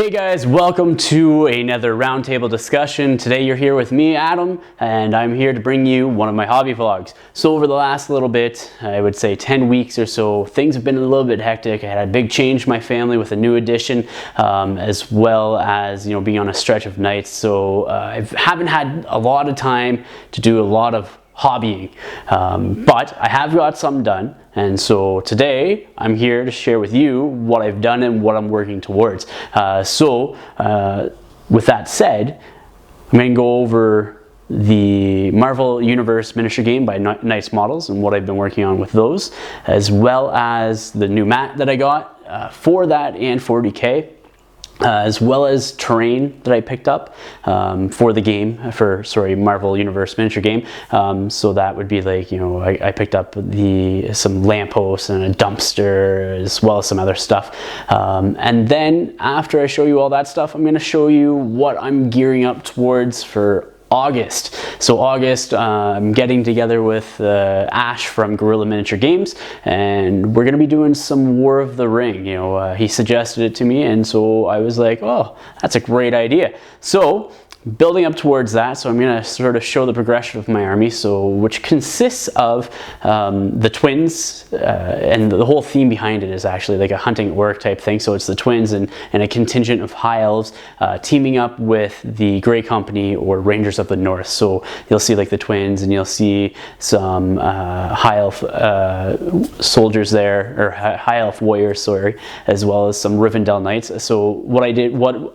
Hey guys, welcome to another roundtable discussion. Today you're here with me, Adam, and I'm here to bring you one of my hobby vlogs. So over the last little bit, I would say 10 weeks or so, things have been a little bit hectic. I had a big change in my family with a new addition, as well as being on a stretch of nights. So I haven't had a lot of time to do a lot of hobbying, but I have got some done. And so today I'm here to share with you what I've done and what I'm working towards. With that said, I'm going to go over the Marvel Universe miniature game by Nice Models and what I've been working on with those, as well as the new mat that I got for that and 40K. As well as terrain that I picked up for the game, Marvel Universe miniature game. So that would be like, I picked up some lampposts and a dumpster, as well as some other stuff. And then after I show you all that stuff, I'm going to show you what I'm gearing up towards for August. So August, I'm getting together with Ash from Gorilla Miniature Games, and we're going to be doing some War of the Ring. He suggested it to me, and so I was like, oh, that's a great idea. So building up towards that, so I'm going to sort of show the progression of my army, which consists of the twins, and the whole theme behind it is actually like a hunting at work type thing. So it's the twins and a contingent of high elves teaming up with the Grey Company or Rangers of the North. So you'll see like the twins, and you'll see some high elf soldiers there, or high elf warriors, sorry, as well as some Rivendell Knights. So what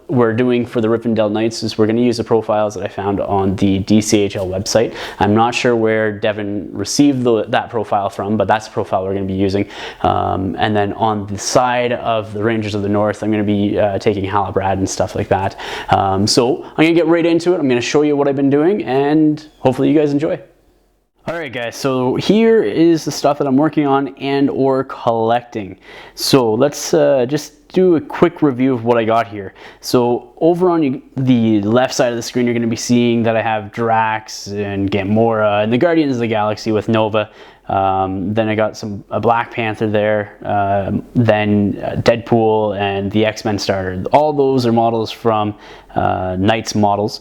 we're doing for the Rivendell Knights is we're going to use the profiles that I found on the DCHL website. I'm not sure where Devin received that profile from, but that's the profile we're going to be using. And then on the side of the Rangers of the North, I'm going to be taking Halabrad and stuff like that. So I'm going to get right into it. I'm going to show you what I've been doing, and hopefully you guys enjoy. Alright guys, so here is the stuff that I'm working on and or collecting. So let's just do a quick review of what I got here. So over on the left side of the screen, you're going to be seeing that I have Drax and Gamora and the Guardians of the Galaxy with Nova. Then I got a Black Panther there, then Deadpool and the X-Men starter. All those are models from Knight's Models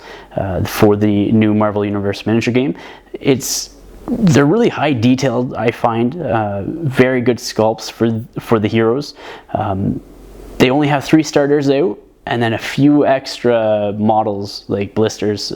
for the new Marvel Universe miniature game. They're really high detailed, I find, very good sculpts for the heroes. They only have 3 starters out, and then a few extra models like blisters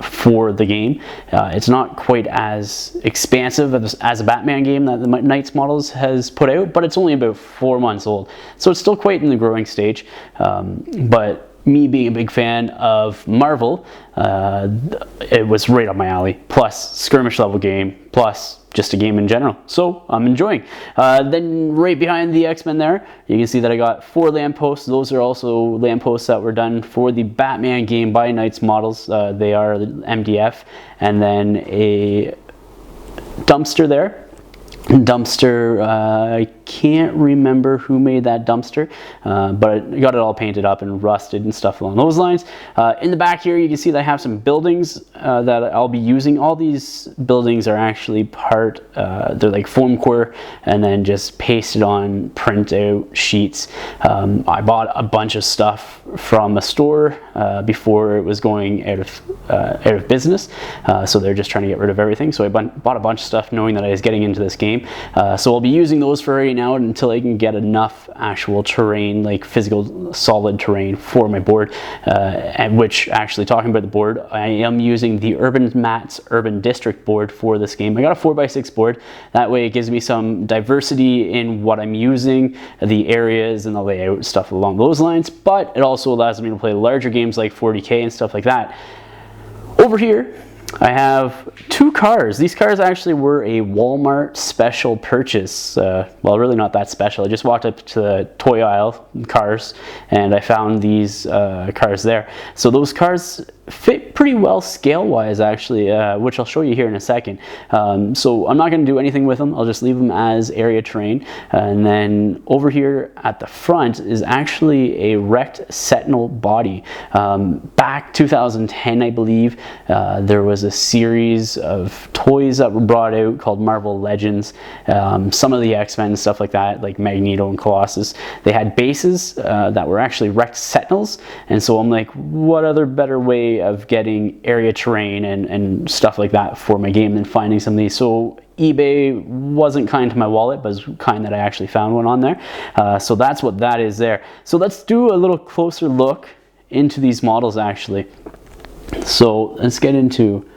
for the game. It's not quite as expansive as a Batman game that the Knights Models has put out, but it's only about 4 months old. So it's still quite in the growing stage. But me being a big fan of Marvel, it was right up my alley. Plus skirmish level game, plus just a game in general. So I'm enjoying. Then right behind the X-Men there, you can see that I got 4 lampposts. Those are also lampposts that were done for the Batman game by Knights Models. They are MDF. And then a dumpster there. I can't remember who made that dumpster, but I got it all painted up and rusted and stuff along those lines. In the back here, you can see that I have some buildings that I'll be using. All these buildings are actually they're like foam core and then just pasted on printout sheets. I bought a bunch of stuff from a store before it was going out of business, so they're just trying to get rid of everything. So I bought a bunch of stuff knowing that I was getting into this game. So I'll be using those for right now until I can get enough actual terrain, like physical solid terrain for my board, and which, actually talking about the board, I am using the Urban Mats Urban District board for this game. I got a 4x6 board. That way it gives me some diversity in what I'm using, the areas and the layout, stuff along those lines, but it also allows me to play larger games like 40K and stuff like that. Over here I have 2 cars. These cars actually were a Walmart special purchase. Well, really not that special. I just walked up to the toy aisle, cars, and I found these cars there. So those cars fit pretty well scale-wise, actually, which I'll show you here in a second. So I'm not going to do anything with them. I'll just leave them as area terrain. And then over here at the front is actually a wrecked Sentinel body. Back 2010, I believe, there was a series of toys that were brought out called Marvel Legends. Some of the X-Men and stuff like that, like Magneto and Colossus, they had bases that were actually wrecked Sentinels. And so I'm like, what other better way of getting area terrain and stuff like that for my game than finding some of these? So eBay wasn't kind to my wallet, but was kind that I actually found one on there. So that's what that is there. So let's do a little closer look into these models actually. So let's get into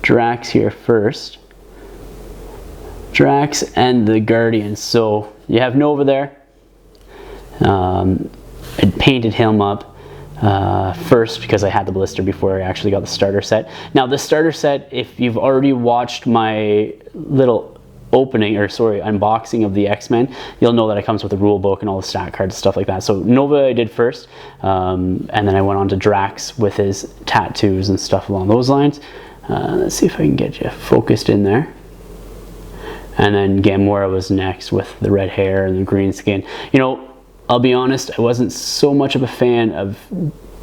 Drax here first. Drax and the Guardians. So you have Nova there. I painted him up first because I had the blister before I actually got the starter set. Now the starter set, if you've already watched my little unboxing of the X-Men, you'll know that it comes with a rule book and all the stat cards and stuff like that. So Nova I did first, and then I went on to Drax with his tattoos and stuff along those lines. Let's see if I can get you focused in there. And then Gamora was next with the red hair and the green skin. You know, I'll be honest, I wasn't so much of a fan of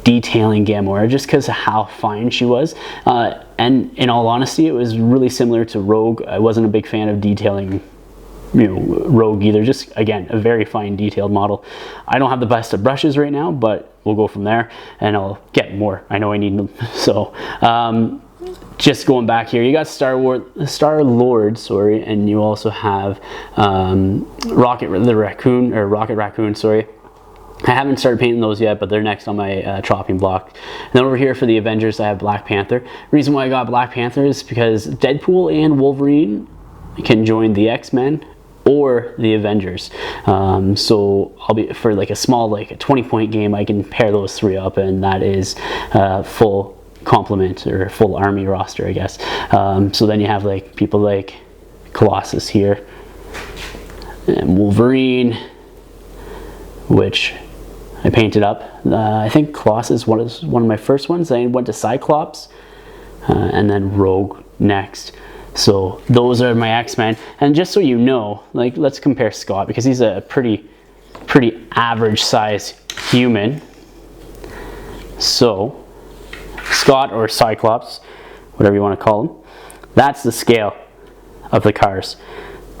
detailing Gamora just because of how fine she was. And in all honesty, it was really similar to Rogue. I wasn't a big fan of detailing, you know, Rogue either. Just, again, a very fine detailed model. I don't have the best of brushes right now, but we'll go from there and I'll get more. I know I need them. So, just going back here, you got Star-Lord, sorry, and you also have Rocket Raccoon, sorry. I haven't started painting those yet, but they're next on my chopping block. And then over here for the Avengers, I have Black Panther. Reason why I got Black Panther is because Deadpool and Wolverine can join the X-Men or the Avengers. So I'll be, for like a small, like a 20-point game, I can pair those three up, and that is full complement or full army roster, I guess. So then you have like people like Colossus here and Wolverine, which I painted up. I think Colossus was one of my first ones. I went to Cyclops and then Rogue next. So those are my X-Men. And just so you know, like, let's compare Scott, because he's a pretty average size human. So Scott, or Cyclops, whatever you want to call him, that's the scale of the cars.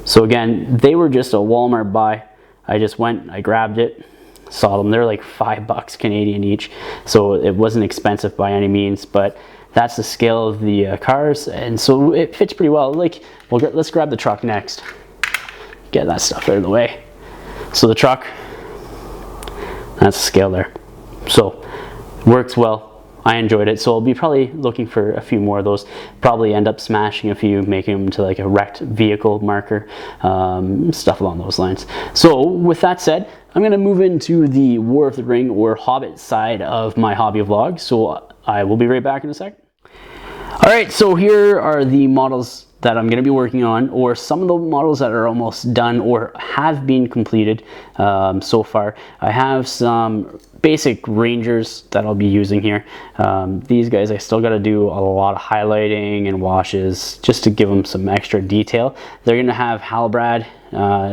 So again, they were just a Walmart buy. I just went, I grabbed it, saw them. They're like $5 Canadian each, so it wasn't expensive by any means, but that's the scale of the cars, and so it fits pretty well. Like, well, let's grab the truck next. Get that stuff out of the way. So the truck, that's the scale there. So works well. I enjoyed it, so I'll be probably looking for a few more of those. Probably end up smashing a few, making them to like a wrecked vehicle marker, stuff along those lines. So with that said, I'm going to move into the War of the Ring or Hobbit side of my hobby vlog. So I will be right back in a sec. All right, so here are the models that I'm going to be working on, or some of the models that are almost done or have been completed so far. I have some basic Rangers that I'll be using here. These guys, I still got to do a lot of highlighting and washes just to give them some extra detail. They're going to have Halbrand,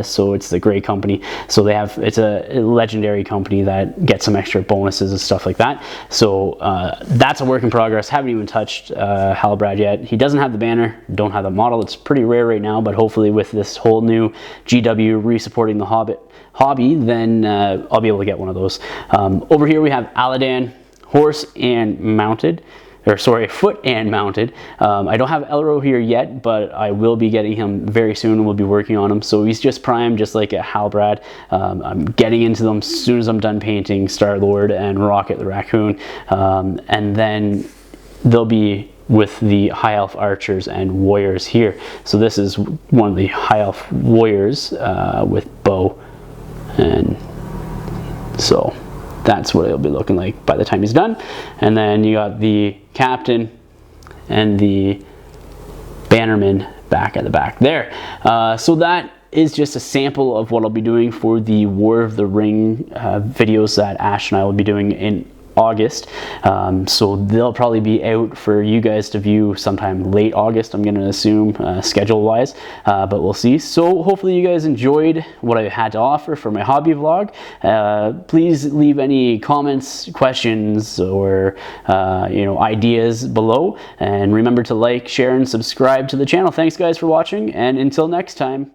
so it's the Grey Company. So they have, it's a legendary company that gets some extra bonuses and stuff like that. So that's a work in progress. Haven't even touched Halbrand yet. He doesn't have the banner, don't have the model. It's pretty rare right now, but hopefully with this whole new GW re-supporting the Hobbit hobby, then I'll be able to get one of those. Over here we have Aladan, foot and mounted. I don't have Elro here yet, but I will be getting him very soon, and we'll be working on him. So he's just primed, just like a Halbrand. I'm getting into them as soon as I'm done painting Star-Lord and Rocket the Raccoon, and then they'll be with the High Elf Archers and Warriors here. So this is one of the High Elf Warriors with bow, and so that's what it'll be looking like by the time he's done. And then you got the Captain and the Bannerman back at the back there. So that is just a sample of what I'll be doing for the War of the Ring videos that Ash and I will be doing in August, so they'll probably be out for you guys to view sometime late August, I'm going to assume, schedule wise, but we'll see. So hopefully you guys enjoyed what I had to offer for my hobby vlog. Please leave any comments, questions, or ideas below, and remember to like, share, and subscribe to the channel. Thanks guys for watching, and until next time.